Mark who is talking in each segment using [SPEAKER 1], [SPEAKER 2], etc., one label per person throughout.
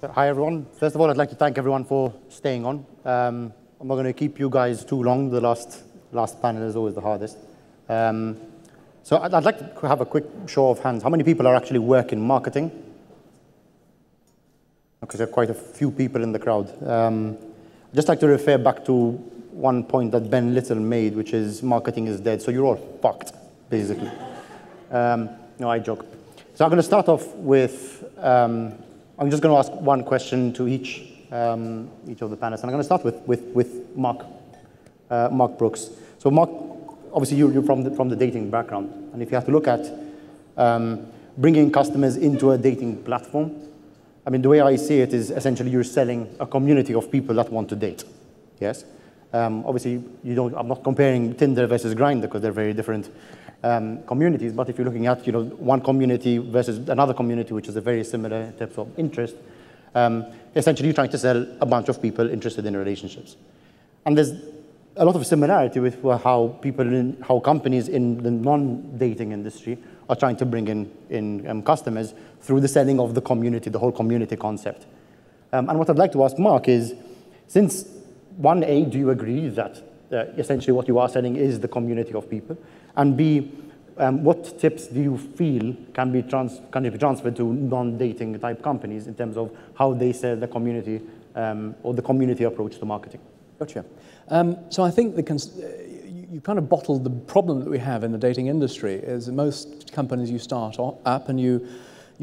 [SPEAKER 1] Hi, everyone. First of all, I'd like to thank everyone for staying on. I'm not going to keep you guys too long. The last panel is always the hardest. So I'd like to have a quick show of hands. How many people are actually work in marketing? Because there are quite a few people in the crowd. I'd just like to refer back to one point that Ben Little made, which is marketing is dead. So you're all fucked, basically. No, I joke. So I'm going to start off with, I'm just going to ask one question to each of the panelists. And I'm going to start with Mark Brooks. So Mark, obviously you're from the dating background. And if you have to look at bringing customers into a dating platform, I mean, the way I see it is essentially you're selling a community of people that want to date. Yes? Obviously, I'm not comparing Tinder versus Grindr because they're very different communities. But if you're looking at one community versus another community, which is a very similar types of interest, essentially you're trying to sell a bunch of people interested in relationships. And there's a lot of similarity with how companies in the non-dating industry are trying to bring in customers through the selling of the community, the whole community concept. And what I'd like to ask Mark is, since 1A, do you agree that essentially what you are selling is the community of people? And B, what tips do you feel can be transferred to non-dating type companies in terms of how they sell the community or the community approach to marketing?
[SPEAKER 2] Gotcha. So I think you kind of bottled the problem that we have in the dating industry is most companies you start up and you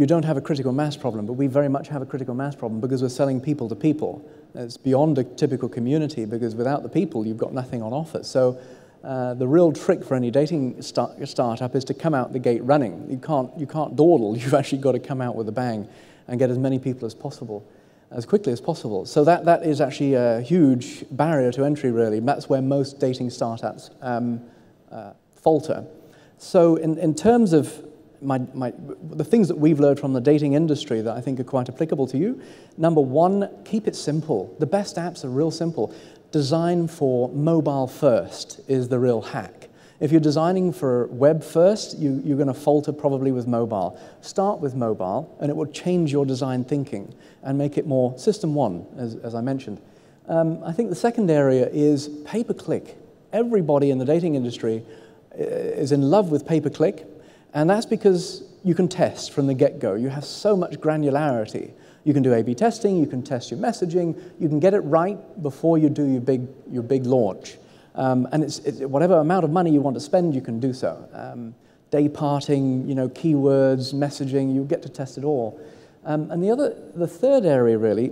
[SPEAKER 2] don't have a critical mass problem, but we very much have a critical mass problem because we're selling people to people. It's beyond a typical community because without the people, you've got nothing on offer. So the real trick for any dating startup is to come out the gate running. You can't dawdle. You've actually got to come out with a bang and get as many people as possible, as quickly as possible. So that is actually a huge barrier to entry, really. That's where most dating startups falter. So in terms of the things that we've learned from the dating industry that I think are quite applicable to you, number one, keep it simple. The best apps are real simple. Design for mobile first is the real hack. If you're designing for web first, you're going to falter probably with mobile. Start with mobile, and it will change your design thinking and make it more system one, as I mentioned. I think the second area is pay-per-click. Everybody in the dating industry is in love with pay-per-click, and that's because you can test from the get-go. You have so much granularity. You can do A/B testing, you can test your messaging, you can get it right before you do your big launch. And it's whatever amount of money you want to spend, you can do so. Day parting, keywords, messaging, you get to test it all. And the third area, really,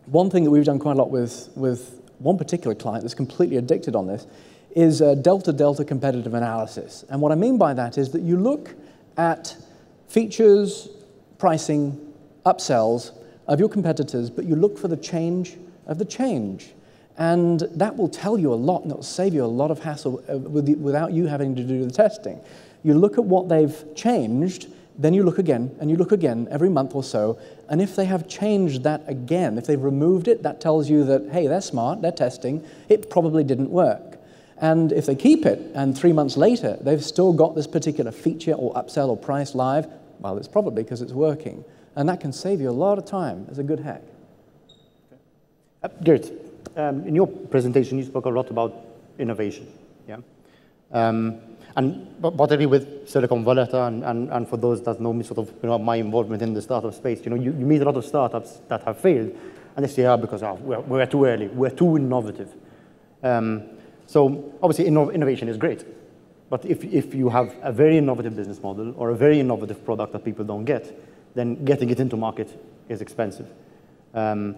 [SPEAKER 2] one thing that we've done quite a lot with one particular client that's completely addicted on this, is delta-delta competitive analysis. And what I mean by that is that you look at features, pricing, upsells of your competitors, but you look for the change of the change. And that will tell you a lot, and it will save you a lot of hassle without you having to do the testing. You look at what they've changed, then you look again, and you look again every month or so, and if they have changed that again, if they've removed it, that tells you that, hey, they're smart, they're testing, it probably didn't work. And if they keep it, and 3 months later, they've still got this particular feature or upsell or price live, well, it's probably because it's working. And that can save you a lot of time as a good hack.
[SPEAKER 1] Geert, in your presentation, you spoke a lot about innovation. Yeah? And particularly with Silicon Valletta, and for those that know me, sort of, my involvement in the startup space, you meet a lot of startups that have failed, and they say, because we're too early, we're too innovative. So obviously, innovation is great. But if you have a very innovative business model or a very innovative product that people don't get, then getting it into market is expensive. And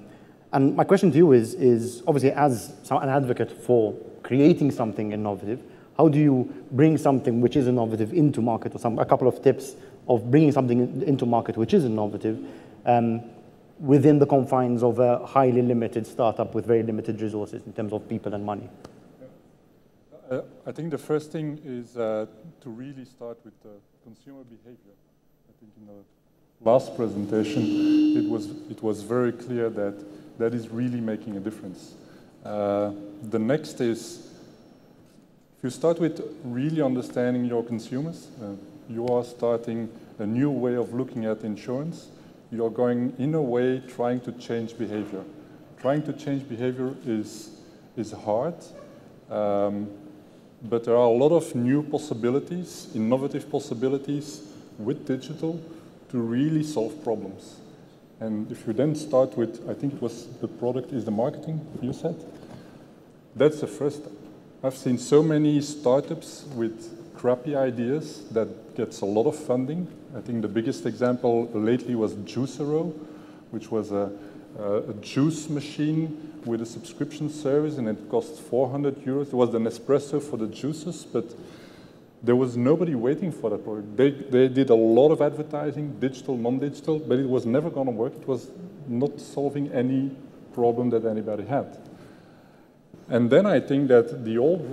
[SPEAKER 1] my question to you is obviously, as an advocate for creating something innovative, how do you bring something which is innovative into market, or a couple of tips of bringing something into market which is innovative within the confines of a highly limited startup with very limited resources in terms of people and money?
[SPEAKER 3] I think the first thing is to really start with the consumer behavior. I think in the last presentation, it was very clear that is really making a difference. The next is, if you start with really understanding your consumers, you are starting a new way of looking at insurance. you're going, in a way, trying to change behavior. Trying to change behavior is hard, but there are a lot of new possibilities, innovative possibilities with digital to really solve problems. And if you then start with, I think it was the product is the marketing, you said? That's the first step. I've seen so many startups with crappy ideas that gets a lot of funding. I think the biggest example lately was Juicero, which was a juice machine with a subscription service, and it cost 400 euros. It was the Nespresso for the juices, but there was nobody waiting for that product. They did a lot of advertising, digital, non-digital, but it was never going to work. It was not solving any problem that anybody had. And then I think that the old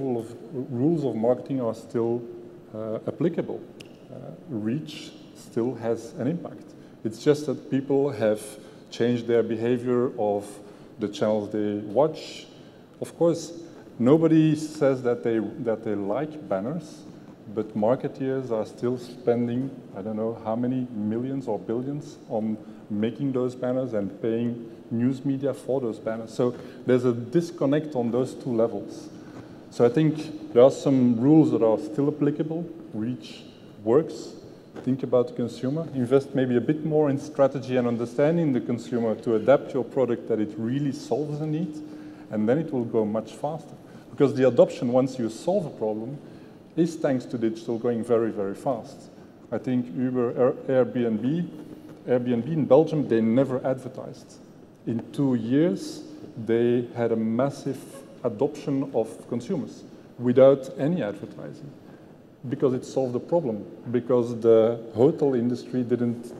[SPEAKER 3] rules of marketing are still applicable. Reach still has an impact. It's just that people have changed their behavior of the channels they watch. Of course, nobody says that they like banners, but marketeers are still spending, I don't know how many millions or billions on making those banners and paying news media for those banners. So there's a disconnect on those two levels. So I think there are some rules that are still applicable. Reach works. Think about the consumer. Invest maybe a bit more in strategy and understanding the consumer to adapt your product that it really solves a need, and then it will go much faster. Because the adoption, once you solve a problem, is thanks to digital going very, very fast. I think Uber, Airbnb in Belgium, they never advertised. In 2 years, they had a massive adoption of consumers without any advertising, because it solved the problem, because the hotel industry didn't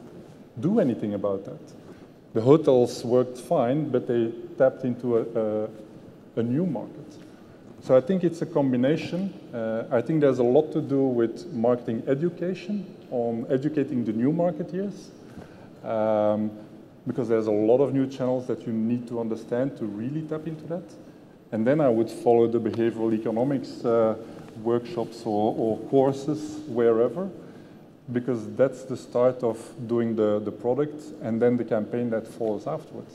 [SPEAKER 3] do anything about that. The hotels worked fine, but they tapped into a new market. So I think it's a combination. I think there's a lot to do with marketing education, on educating the new marketeers, because there's a lot of new channels that you need to understand to really tap into that. And then I would follow the behavioral economics workshops or courses wherever, because that's the start of doing the product and then the campaign that follows afterwards.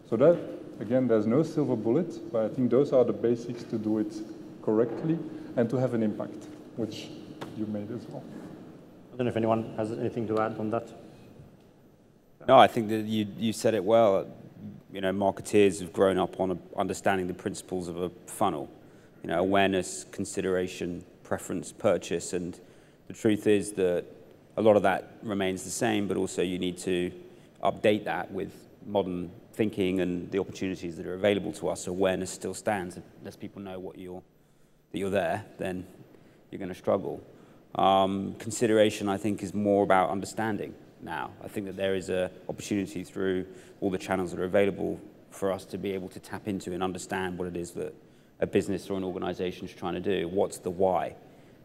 [SPEAKER 3] So that, again, there's no silver bullet, but I think those are the basics to do it correctly and to have an impact, which you made as well.
[SPEAKER 1] I don't know if anyone has anything to add on that.
[SPEAKER 4] No, I think that you said it well. You know, marketeers have grown up on understanding the principles of a funnel. You know, awareness, consideration, preference, purchase, and the truth is that a lot of that remains the same, but also you need to update that with modern thinking and the opportunities that are available to us. Awareness still stands. Unless people know that you're there, then you're going to struggle. Consideration, I think, is more about understanding now. I think that there is an opportunity through all the channels that are available for us to be able to tap into and understand what it is that a business or an organization is trying to do. What's the why?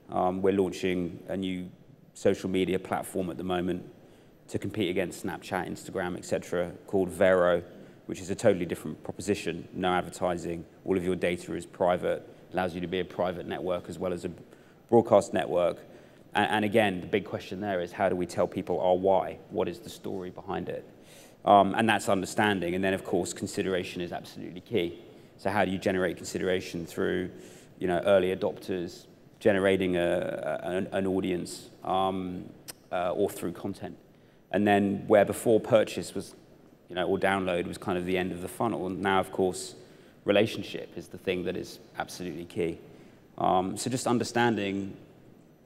[SPEAKER 4] We're launching a new social media platform at the moment to compete against Snapchat, Instagram, etc., called Vero, which is a totally different proposition. No advertising, all of your data is private, allows you to be a private network as well as a broadcast network. And again, the big question there is, how do we tell people our why? What is the story behind it? And that's understanding. And then, of course, consideration is absolutely key. So how do you generate consideration through, you know, early adopters, generating an audience, or through content? And then where before purchase was, you know, or download was kind of the end of the funnel. And now, of course, relationship is the thing that is absolutely key. So just understanding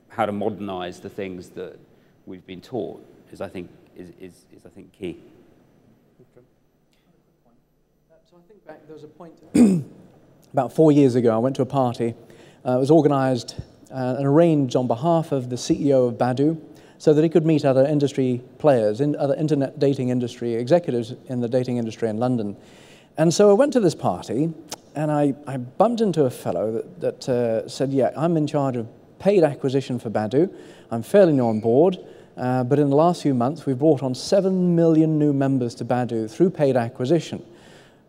[SPEAKER 4] how to modernize the things that we've been taught is, I think, key.
[SPEAKER 2] Okay. So I think back, there was a point about 4 years ago. I went to a party. It was organized and arranged on behalf of the CEO of Badoo, so that he could meet other industry players, other internet dating industry executives in the dating industry in London. And so I went to this party, and I bumped into a fellow that said, yeah, I'm in charge of paid acquisition for Badoo. I'm fairly new on board, but in the last few months, we've brought on 7 million new members to Badoo through paid acquisition.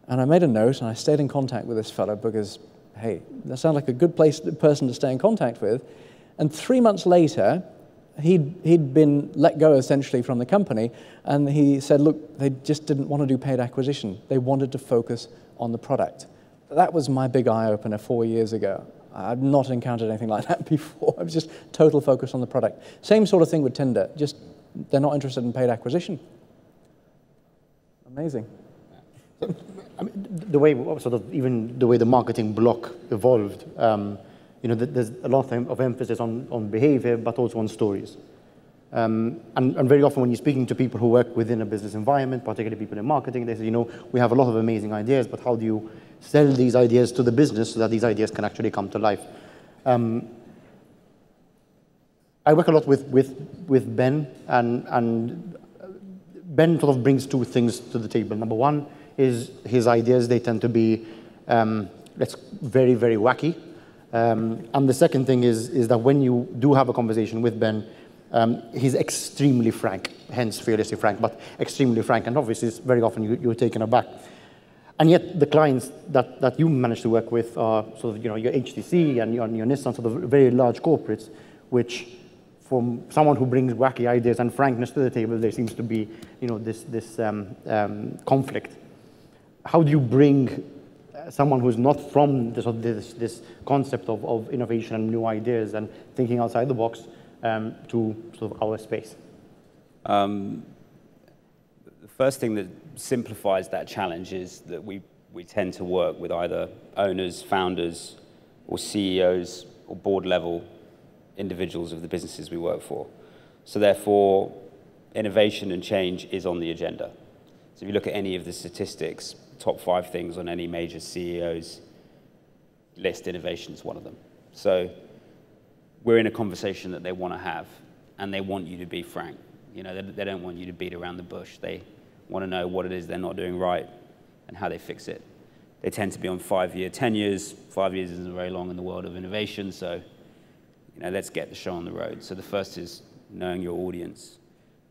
[SPEAKER 2] And I made a note, and I stayed in contact with this fellow because, hey, that sounds like a good person to stay in contact with. And 3 months later, he'd been let go essentially from the company, and he said, look, they just didn't want to do paid acquisition. They wanted to focus on the product. That was my big eye-opener 4 years ago. I've not encountered anything like that before. It was just total focus on the product. Same sort of thing with Tinder, just they're not interested in paid acquisition. Amazing.
[SPEAKER 1] I mean, the way even the way the marketing block evolved, there's a lot of emphasis on behavior, but also on stories. And very often when you're speaking to people who work within a business environment, particularly people in marketing, they say, we have a lot of amazing ideas, but how do you sell these ideas to the business so that these ideas can actually come to life? I work a lot with Ben, and Ben sort of brings two things to the table. Number one is his ideas, they tend to be very, very wacky. And the second thing is that when you do have a conversation with Ben, he's extremely frank, hence fearlessly frank, but extremely frank. And obviously, very often you're taken aback. And yet the clients that you manage to work with are sort of, your HTC and your Nissan, sort of very large corporates, which from someone who brings wacky ideas and frankness to the table, there seems to be, this conflict. How do you bring someone who's not from this concept of innovation and new ideas and thinking outside the box to sort of our space?
[SPEAKER 4] The first thing that simplifies that challenge is that we tend to work with either owners, founders, or CEOs, or board level individuals of the businesses we work for. So therefore, innovation and change is on the agenda. So if you look at any of the statistics, top 5 things on any major CEO's list, innovation is one of them. So we're in a conversation that they want to have, and they want you to be frank. They don't want you to beat around the bush. They want to know what it is they're not doing right and how they fix it. They tend to be on 5-year tenures. 5 years isn't very long in the world of innovation, so let's get the show on the road. So the first is knowing your audience.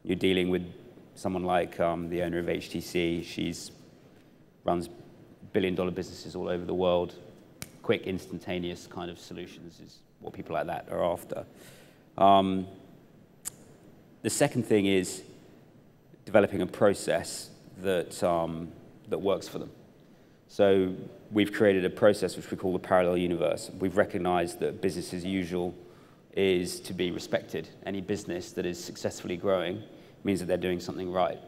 [SPEAKER 4] You're dealing with someone like the owner of HTC. She's runs billion-dollar businesses all over the world. Quick, instantaneous kind of solutions is what people like that are after. The second thing is developing a process that works for them. So we've created a process which we call the parallel universe. We've recognized that business as usual is to be respected. Any business that is successfully growing means that they're doing something right,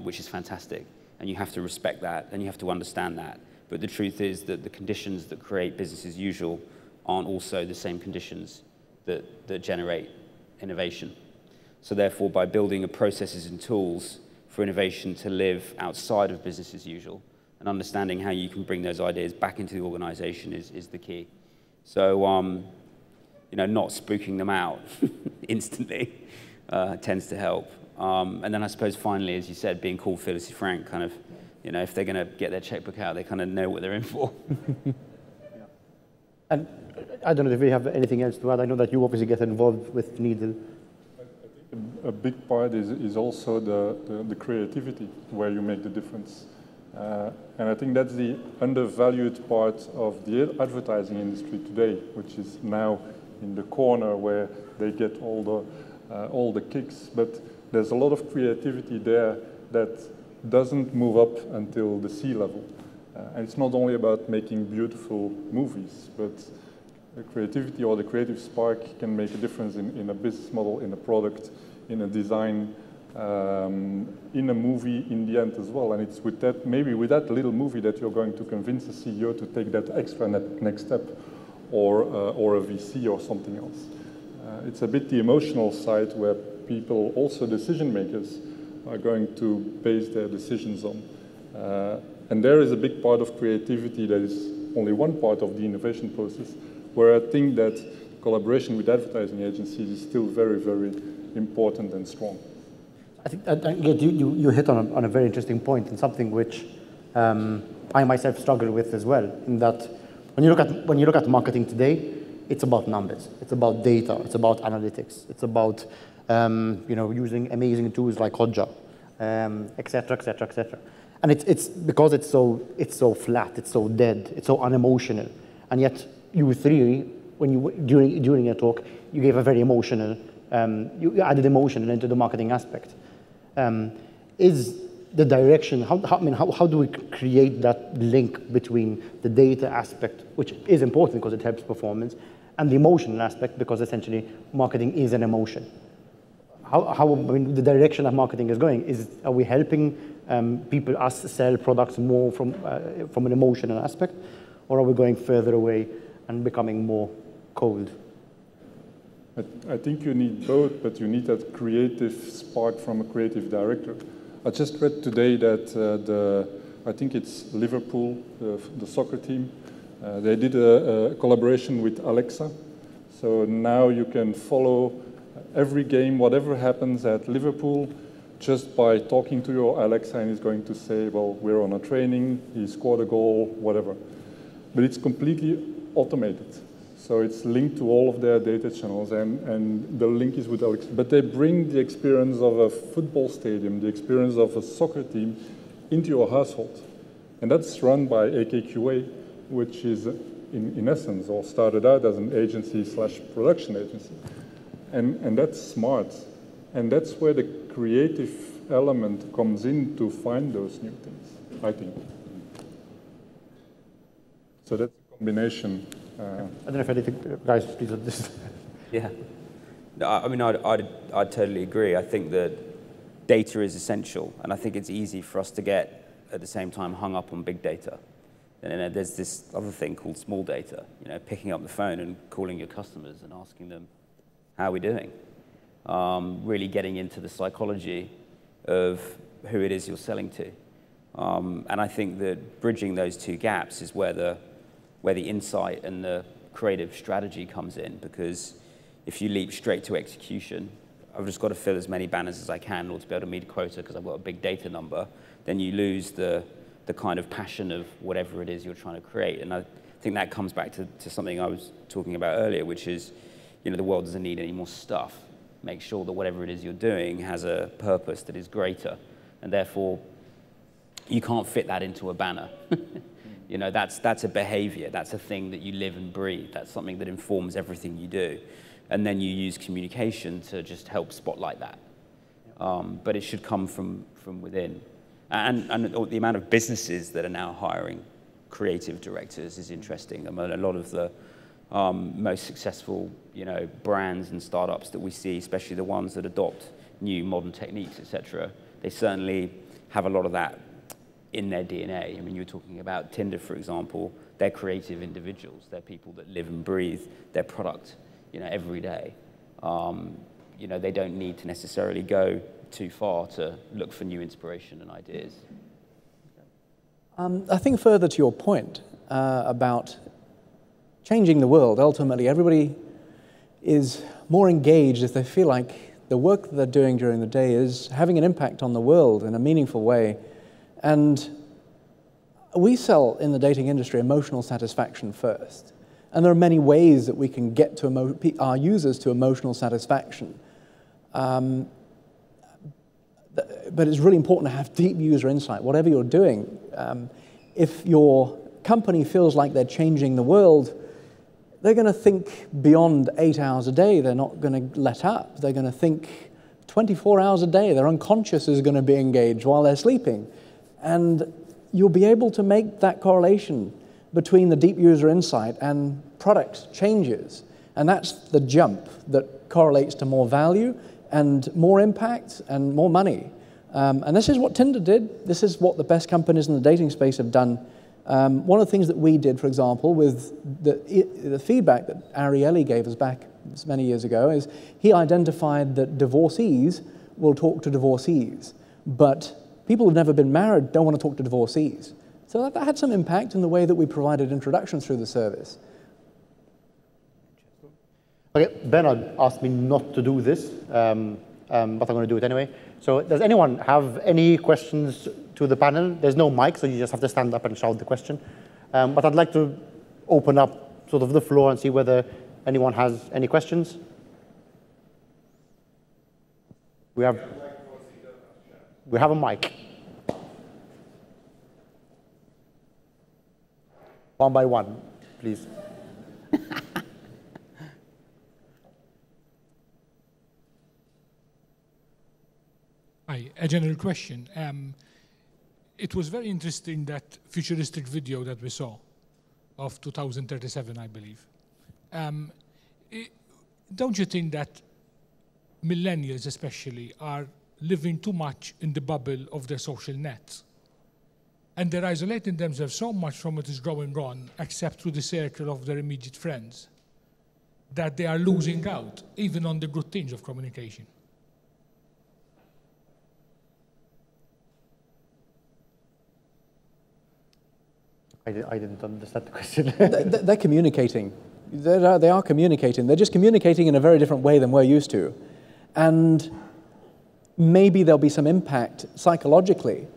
[SPEAKER 4] which is fantastic. And you have to respect that, and you have to understand that. But the truth is that the conditions that create business as usual aren't also the same conditions that generate innovation. So therefore, by building processes and tools for innovation to live outside of business as usual, and understanding how you can bring those ideas back into the organization is the key. So, not spooking them out instantly tends to help. And then I suppose finally, as you said, being cool, fearlessly frank, kind of, if they're going to get their checkbook out, they kind of know what they're in for.
[SPEAKER 1] Yeah. And I don't know if you have anything else to add. I know that you obviously get involved with Needle.
[SPEAKER 3] I think a big part is also the creativity where you make the difference. And I think that's the undervalued part of the advertising industry today, which is now in the corner where they get all the kicks. But there's a lot of creativity there that doesn't move up until the sea level. And it's not only about making beautiful movies, but the creativity or the creative spark can make a difference in a business model, in a product, in a design, in a movie in the end as well. And it's with that, maybe with that little movie that you're going to convince a CEO to take that extra next step, or a VC or something else. It's a bit the emotional side where people, also decision makers, are going to base their decisions on. And there is a big part of creativity that is only one part of the innovation process, where I think that collaboration with advertising agencies is still very, very important and strong.
[SPEAKER 1] I think you hit on a very interesting point, and something which I myself struggle with as well, in that when you look at marketing today, it's about numbers, it's about data, it's about analytics, it's about using amazing tools like Hotjar, et cetera, et cetera, et cetera. And it's because it's so flat, it's so dead, it's so unemotional. And yet you three, during your talk, you gave a very emotional You added emotion into the marketing aspect. Is the direction, how do we create that link between the data aspect, which is important because it helps performance, and the emotional aspect, because essentially marketing is an emotion? The direction that marketing is going, are we helping us sell products more from an emotional aspect, or are we going further away and becoming more cold?
[SPEAKER 3] I think you need both, but you need that creative spark from a creative director. I just read today that I think it's Liverpool, the soccer team, they did a collaboration with Alexa. So now you can follow every game, whatever happens at Liverpool, just by talking to your Alexa, and it's going to say, well, we're on a training, he scored a goal, whatever. But it's completely automated. So it's linked to all of their data channels, and the link is with Alexa. But they bring the experience of a football stadium, the experience of a soccer team into your household. And that's run by AKQA, which is, in essence, or started out as an agency/production agency. And that's smart. And that's where the creative element comes in to find those new things, I think. So that's a combination.
[SPEAKER 1] I don't know if anything, guys, please on this.
[SPEAKER 4] Yeah. No, I mean, I'd totally agree. I think that data is essential, and I think it's easy for us to get, at the same time, hung up on big data. And then there's this other thing called small data, picking up the phone and calling your customers and asking them, how are we doing? Really getting into the psychology of who it is you're selling to. And I think that bridging those two gaps is where the insight and the creative strategy comes in, because if you leap straight to execution, I've just got to fill as many banners as I can in order to be able to meet a quota because I've got a big data number, then you lose the kind of passion of whatever it is you're trying to create. And I think that comes back to something I was talking about earlier, which is, the world doesn't need any more stuff. Make sure that whatever it is you're doing has a purpose that is greater, and therefore you can't fit that into a banner. That's a behavior. That's a thing that you live and breathe. That's something that informs everything you do. And then you use communication to just help spotlight that. But it should come from within. And the amount of businesses that are now hiring creative directors is interesting. I mean, a lot of the most successful, brands and startups that we see, especially the ones that adopt new modern techniques, etc., they certainly have a lot of that in their DNA. I mean, you were talking about Tinder, for example. They're creative individuals. They're people that live and breathe their product, every day. They don't need to necessarily go too far to look for new inspiration and ideas.
[SPEAKER 2] I think further to your point about changing the world, ultimately, everybody is more engaged if they feel like the work that they're doing during the day is having an impact on the world in a meaningful way. And we sell in the dating industry emotional satisfaction first. And there are many ways that we can get to our users to emotional satisfaction. But it's really important to have deep user insight, whatever you're doing. If your company feels like they're changing the world, they're going to think beyond 8 hours a day. They're not going to let up. They're going to think 24 hours a day. Their unconscious is going to be engaged while they're sleeping. And you'll be able to make that correlation between the deep user insight and product changes. And that's the jump that correlates to more value and more impact and more money. And this is what Tinder did. This is what the best companies in the dating space have done. One of the things that we did, for example, with the feedback that Ariely gave us back many years ago, is he identified that divorcees will talk to divorcees, but people who've never been married don't want to talk to divorcees. So that had some impact in the way that we provided introductions through the service.
[SPEAKER 1] Okay, Bernard asked me not to do this, but I'm going to do it anyway. So does anyone have any questions to the panel? There's no mic, so you just have to stand up and shout the question. But I'd like to open up sort of the floor and see whether anyone has any questions. We have a mic. One by one, please.
[SPEAKER 5] general question. It was very interesting, that futuristic video that we saw of 2037, I believe. Don't you think that millennials especially are living too much in the bubble of their social nets? And they're isolating themselves so much from what is going on, except through the circle of their immediate friends, that they are losing out, even on the good things of communication.
[SPEAKER 1] I didn't understand the question.
[SPEAKER 2] They're communicating. They are communicating. They're just communicating in a very different way than we're used to. And maybe there'll be some impact psychologically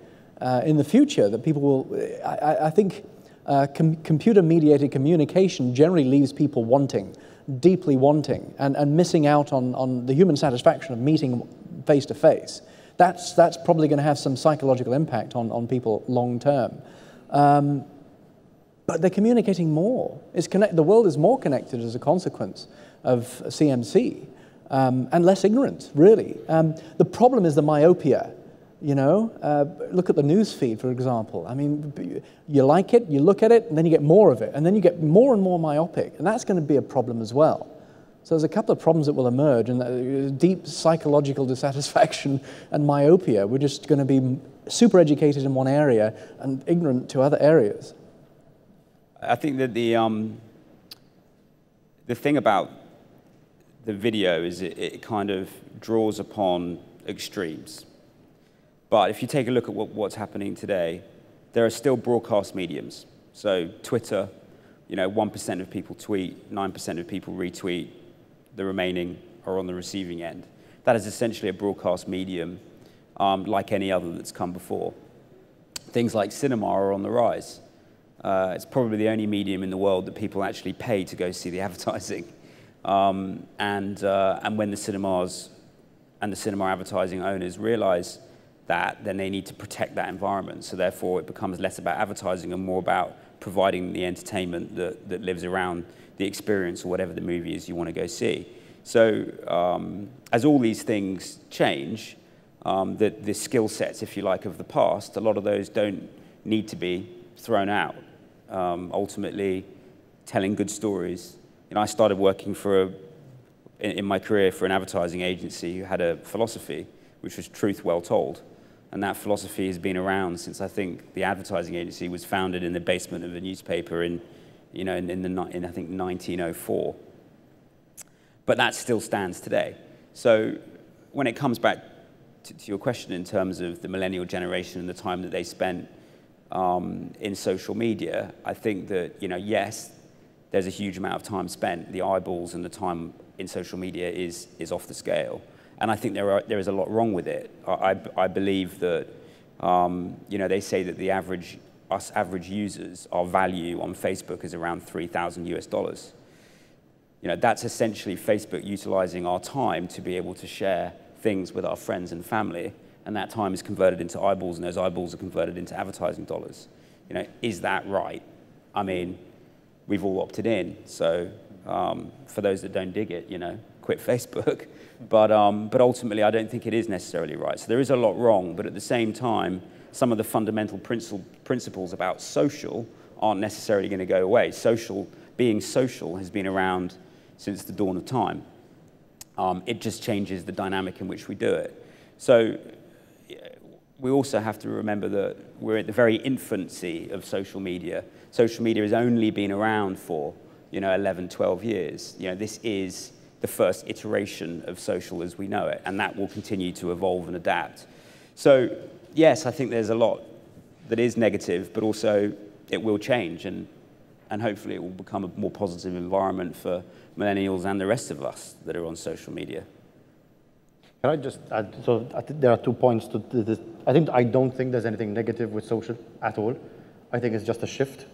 [SPEAKER 2] in the future that people will... I think computer-mediated communication generally leaves people wanting, deeply wanting, and missing out on the human satisfaction of meeting face-to-face. That's probably going to have some psychological impact on people long-term. But they're communicating more. The world is more connected as a consequence of CMC, and less ignorant, really. The problem is the myopia. You know, look at the news feed, for example. I mean, you like it, you look at it, and then you get more of it, and then you get more and more myopic, and that's going to be a problem as well. So there's a couple of problems that will emerge, and deep psychological dissatisfaction and myopia. We're just going to be super educated in one area and ignorant to other areas.
[SPEAKER 4] I think that the thing about the video is it kind of draws upon extremes. But if you take a look at what's happening today, there are still broadcast mediums. So Twitter, 1% of people tweet, 9% of people retweet, the remaining are on the receiving end. That is essentially a broadcast medium like any other that's come before. Things like cinema are on the rise. It's probably the only medium in the world that people actually pay to go see the advertising. And when the cinemas and the cinema advertising owners realize that, then they need to protect that environment. So therefore, it becomes less about advertising and more about providing the entertainment that lives around the experience or whatever the movie is you want to go see. So as all these things change, the skill sets, if you like, of the past, a lot of those don't need to be thrown out. Ultimately, telling good stories. I started working in my career for an advertising agency who had a philosophy, which was truth well told. And that philosophy has been around since, I think, the advertising agency was founded in the basement of a newspaper in I think 1904. But that still stands today. So when it comes back to your question in terms of the millennial generation and the time that they spent in social media, I think that, yes, there's a huge amount of time spent. The eyeballs and the time in social media is off the scale. And I think there is a lot wrong with it. I believe that, they say that the average users, our value on Facebook is around $3,000 US. That's essentially Facebook utilizing our time to be able to share things with our friends and family, and that time is converted into eyeballs, and those eyeballs are converted into advertising dollars. Is that right? I mean, we've all opted in, so for those that don't dig it, quit Facebook. But ultimately, I don't think it is necessarily right. So there is a lot wrong, but at the same time, some of the fundamental principles about social aren't necessarily going to go away. Being social has been around since the dawn of time. It just changes the dynamic in which we do it. So we also have to remember that we're at the very infancy of social media. Social media has only been around for 11, 12 years. This is the first iteration of social as we know it, and that will continue to evolve and adapt. So yes, I think there's a lot that is negative, but also it will change, and hopefully it will become a more positive environment for millennials and the rest of us that are on social media.
[SPEAKER 1] Can I just add, so I think there are 2 points to this. I don't think there's anything negative with social at all. I think it's just a shift.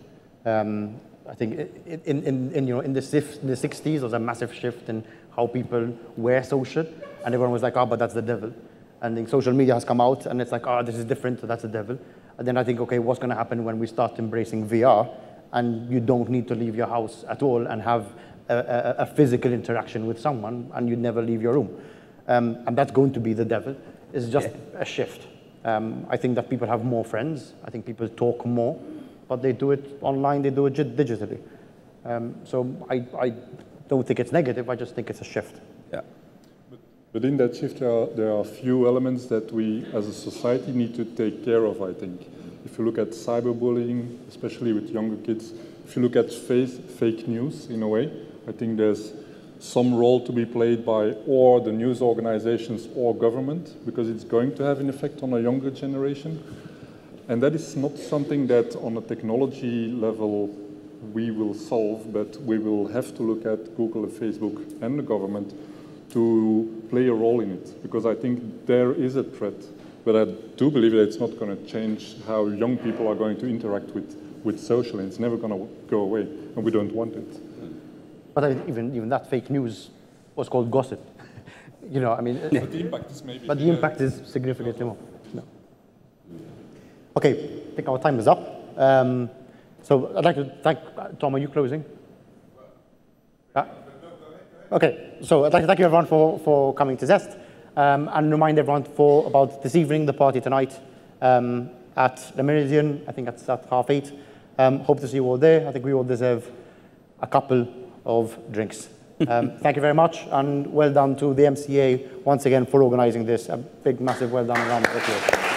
[SPEAKER 1] I think in the 60s, there was a massive shift in how people were social, and everyone was like, but that's the devil. And then social media has come out, and it's like, this is different, so that's the devil. And then I think, okay, what's going to happen when we start embracing VR, and you don't need to leave your house at all and have a physical interaction with someone, and you never leave your room. And that's going to be the devil. is just a shift. I think that people have more friends. I think people talk more, but they do it online, they do it digitally. So I don't think it's negative, I just think it's a shift.
[SPEAKER 4] Yeah.
[SPEAKER 3] But in that shift, there are a few elements that we as a society need to take care of, I think. If you look at cyberbullying, especially with younger kids, if you look at fake news in a way, I think there's some role to be played by or the news organizations or government, because it's going to have an effect on a younger generation. And that is not something that on a technology level we will solve, but we will have to look at Google and Facebook and the government to play a role in it, because I think there is a threat. But I do believe that it's not going to change how young people are going to interact with social, and it's never going to go away, and we don't want it.
[SPEAKER 1] But even that fake news was called gossip. You know, I mean.
[SPEAKER 3] But the impact is maybe.
[SPEAKER 1] But the impact is significantly more. No. Okay, I think our time is up. So I'd like to thank, Tom, are you closing? Okay, so I'd like to thank you everyone for coming to ZEST, and remind everyone about this evening, the party tonight at the Meridian. I think that's at 8:30. Hope to see you all there. I think we all deserve a couple of drinks. Thank you very much, and well done to the MCA once again for organizing this. A big, massive well done around the applause.